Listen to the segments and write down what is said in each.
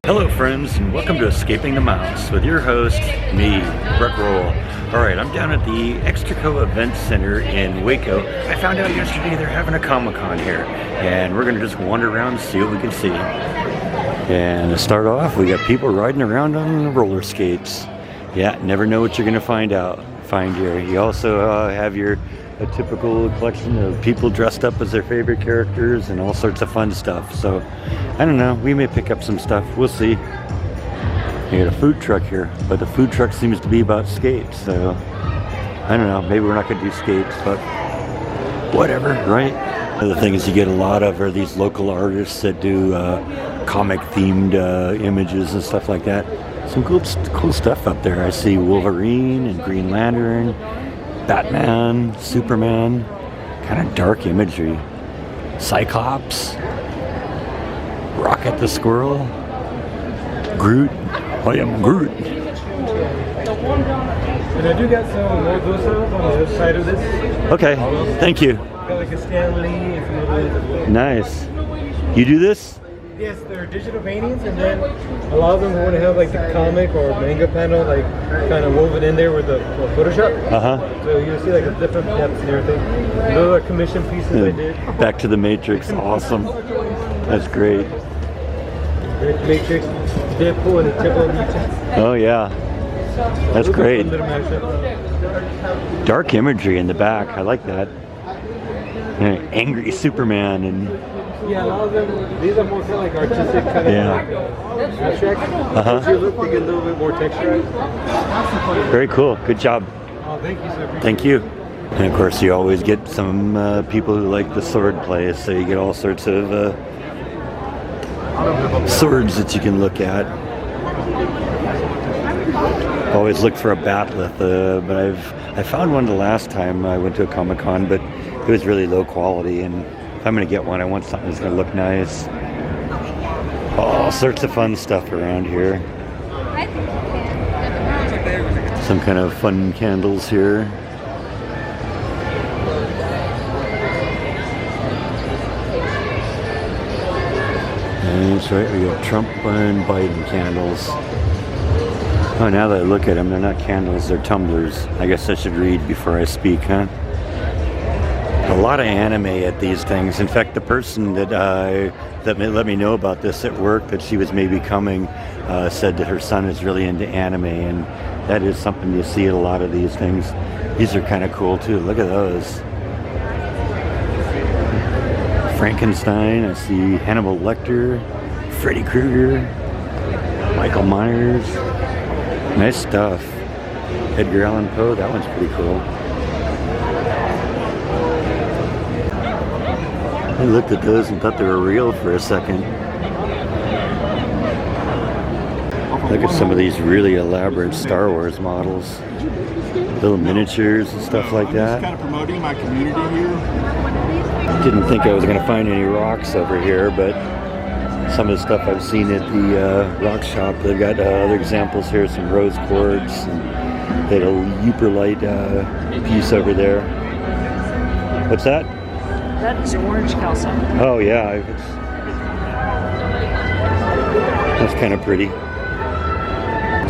Hello friends, and welcome to Escaping the Mouse with your host, me, Brett Roll. Alright, I'm down at the Extraco Event Center in Waco. I found out yesterday they're having a Comic-Con here, and we're going to just wander around and see what we can see. And to start off, we got people riding around on roller skates. Yeah, never know what you're going to find here. You also have a typical collection of people dressed up as their favorite characters and all sorts of fun stuff. So, I don't know, we may pick up some stuff. We'll see. You got a food truck here, but the food truck seems to be about skates. So, I don't know, maybe we're not going to do skates, but whatever, right? The thing is, you get a lot of are these local artists that do comic-themed images and stuff like that. Some cool stuff up there. I see Wolverine and Green Lantern, Batman, Superman, kind of dark imagery. Cyclops, Rocket the Squirrel, Groot, I am Groot. And I do got some more Medusa on the other side of this. Okay, thank you. Got like a Stan Lee and some others as well. Nice. You do this? Yes, they're digital paintings, and then a lot of them want to have like the comic or manga panel like kind of woven in there with the Photoshop. So you'll see like a different depths and everything. Those are commission pieces I did. Back to the Matrix, awesome. That's great. Matrix, Deadpool, and the Temple of Mutant. Oh yeah, that's great. Dark imagery in the back, I like that. Angry Superman and yeah, a lot of them, these are more kind of like artistic kind of abstract. You look to get a little bit more texturized. Very cool, good job. Oh, thank you, sir. Thank you. And of course you always get some people who like the sword plays, so you get all sorts of swords that you can look at. Always look for a batleth, but I found one the last time I went to a Comic-Con, but it was really low quality, and if I'm going to get one, I want something that's going to look nice. All sorts of fun stuff around here. Some kind of fun candles here. That's right, we got Trump and Biden candles. Oh, now that I look at them, they're not candles, they're tumblers. I guess I should read before I speak, huh? A lot of anime at these things. In fact, the person that let me know about this at work, that she was maybe coming, said that her son is really into anime, and that is something you see at a lot of these things. These are kind of cool too. Look at those. Frankenstein, I see Hannibal Lecter, Freddy Krueger, Michael Myers. Nice stuff. Edgar Allan Poe, that one's pretty cool. I looked at those and thought they were real for a second. Look at some of these really elaborate Star Wars models. Little miniatures and stuff like that. I'm just kind of promoting my community here. Didn't think I was going to find any rocks over here, but some of the stuff I've seen at the rock shop, they've got other examples here, some rose quartz, and they had a Uperlite piece over there. What's that? That is orange calcite. Oh yeah, that's kind of pretty.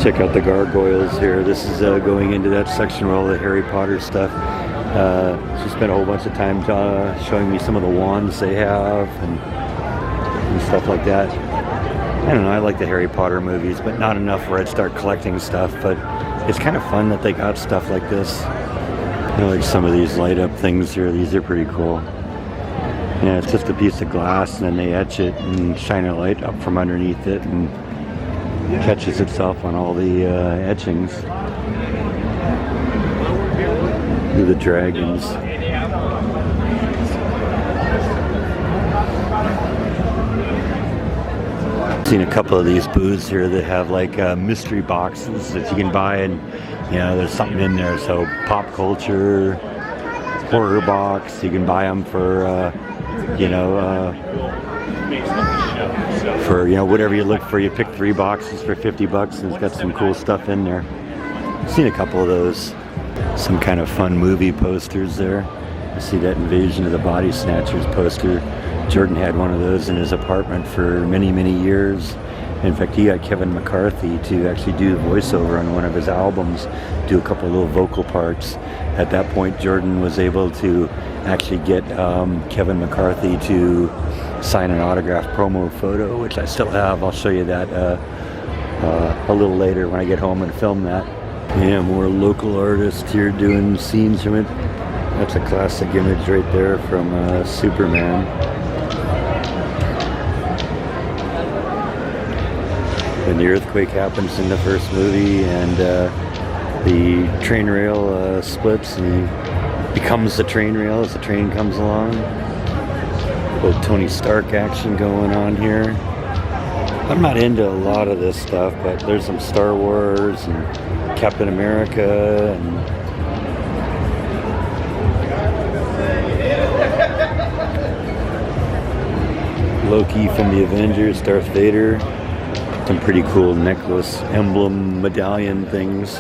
Check out the gargoyles here. This is going into that section where all the Harry Potter stuff. She spent a whole bunch of time showing me some of the wands they have and stuff like that. I don't know, I like the Harry Potter movies, but not enough where I'd start collecting stuff. But it's kind of fun that they got stuff like this. I like some of these light up things here. These are pretty cool. Yeah, it's just a piece of glass, and then they etch it and shine a light up from underneath it and catches itself on all the etchings. Look at the dragons. I've seen a couple of these booths here that have like mystery boxes that you can buy, and you know there's something in there. So pop culture, horror box, you can buy them for whatever you look for. You pick 3 boxes for $50 and it's got some cool stuff in there. I've seen a couple of those. Some kind of fun movie posters there. I see that Invasion of the Body Snatchers poster. Jordan had one of those in his apartment for many, many years. In fact, he got Kevin McCarthy to actually do the voiceover on one of his albums, do a couple of little vocal parts. At that point, Jordan was able to actually get Kevin McCarthy to sign an autographed promo photo, which I still have. I'll show you that a little later when I get home and film that. Yeah, more local artists here doing scenes from it. That's a classic image right there from Superman. When the earthquake happens in the first movie and the train rail splits and he becomes the train rail as the train comes along. A little Tony Stark action going on here. I'm not into a lot of this stuff, but there's some Star Wars and Captain America and Loki from the Avengers, Darth Vader. Some pretty cool necklace, emblem, medallion things.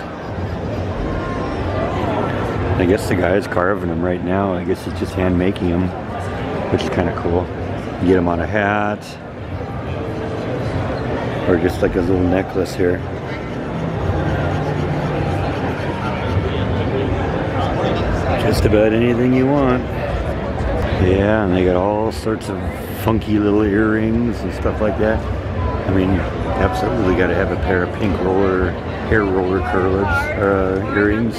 I guess the guy is carving them right now. I guess he's just hand making them, which is kind of cool. You get them on a hat, or just like a little necklace here. Just about anything you want. Yeah, and they got all sorts of funky little earrings and stuff like that. I mean, absolutely got to have a pair of pink hair roller curlers, earrings,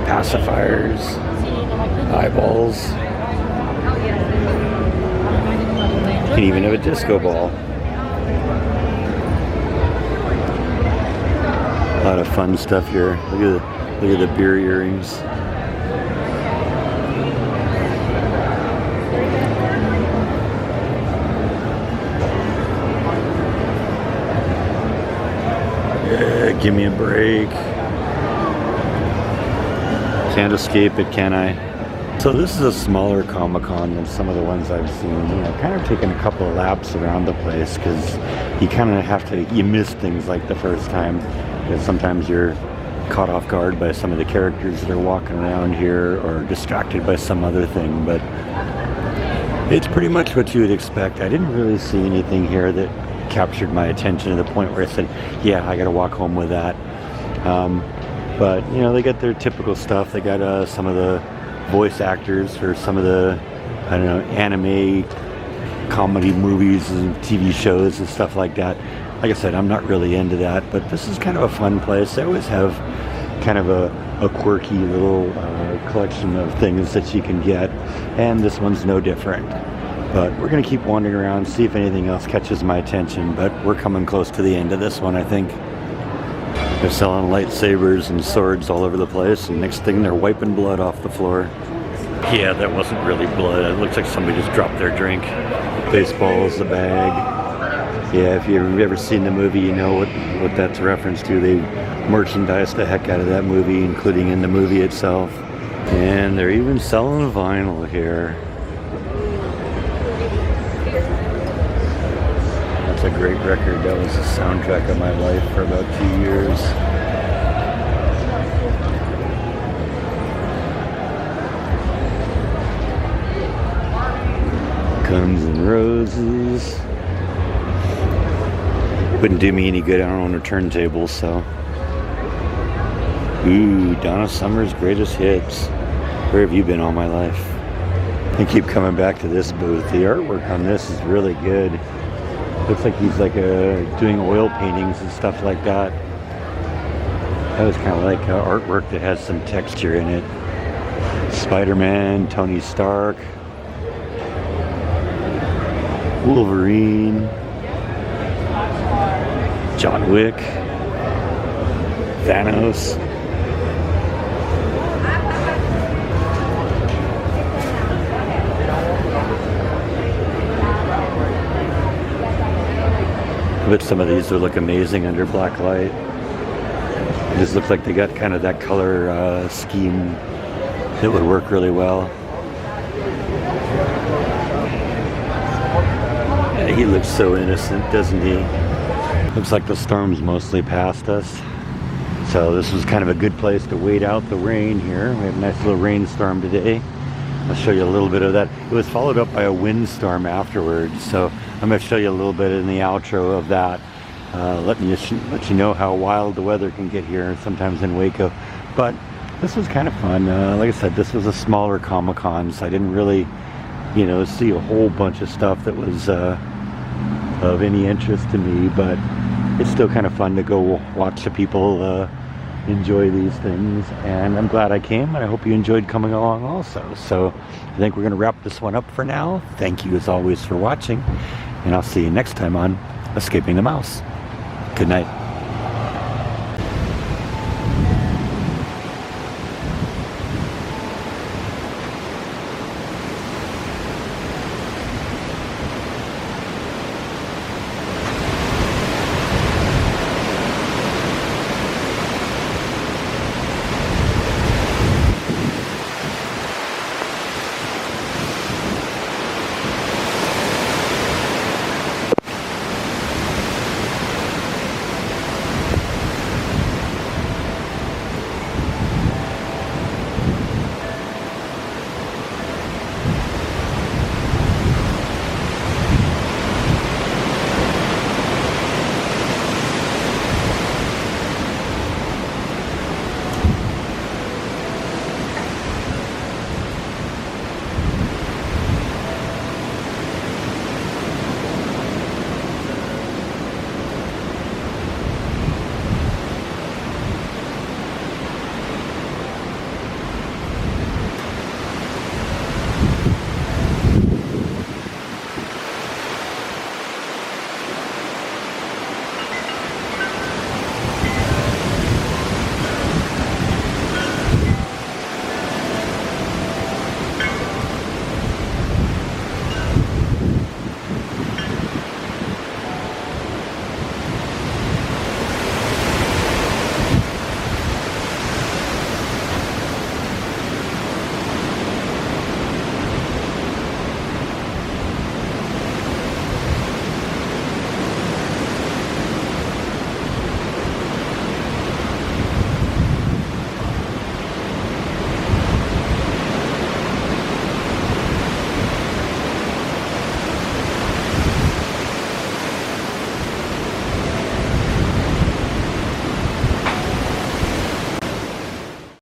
pacifiers, eyeballs. You can even have a disco ball. A lot of fun stuff here. Look at the beer earrings. Yeah, give me a break. Can't escape it, can I? So this is a smaller Comic-Con than some of the ones I've seen. Kind of taking a couple of laps around the place because you kind of you miss things like the first time. Because sometimes you're caught off guard by some of the characters that are walking around here or distracted by some other thing. But it's pretty much what you would expect. I didn't really see anything here that captured my attention to the point where I said, yeah, I got to walk home with that. But, they got their typical stuff. They got some of the voice actors for some of the, anime comedy movies and TV shows and stuff like that. Like I said, I'm not really into that, but this is kind of a fun place. They always have kind of a quirky little collection of things that you can get, and this one's no different. But we're going to keep wandering around, see if anything else catches my attention, but we're coming close to the end of this one, I think. They're selling lightsabers and swords all over the place, and next thing they're wiping blood off the floor. Yeah, that wasn't really blood. It looks like somebody just dropped their drink. Baseball's the bag. Yeah, if you've ever seen the movie, you know what that's a reference to. They merchandised the heck out of that movie, including in the movie itself. And they're even selling vinyl here. That's a great record. That was the soundtrack of my life for about 2 years. Guns N' Roses. Wouldn't do me any good. I don't own a turntable, so. Ooh, Donna Summer's greatest hits. Where have you been all my life? I keep coming back to this booth. The artwork on this is really good. Looks like he's doing oil paintings and stuff like that. That was kind of like artwork that has some texture in it. Spider-Man, Tony Stark, Wolverine, John Wick, Thanos. But some of these would look amazing under black light. It just looks like they got kind of that color scheme that would work really well. Yeah, he looks so innocent, doesn't he? Looks like the storm's mostly past us. So this was kind of a good place to wait out the rain here. We have a nice little rainstorm today. I'll show you a little bit of that. It was followed up by a windstorm afterwards. So I'm going to show you a little bit in the outro of that. Let you know how wild the weather can get here sometimes in Waco. But this was kind of fun. Like I said, this was a smaller Comic-Con, so I didn't really, see a whole bunch of stuff that was of any interest to me. But it's still kind of fun to go watch the people enjoy these things. And I'm glad I came, and I hope you enjoyed coming along also. So I think we're going to wrap this one up for now. Thank you as always for watching, and I'll see you next time on Escaping the Mouse. Good night.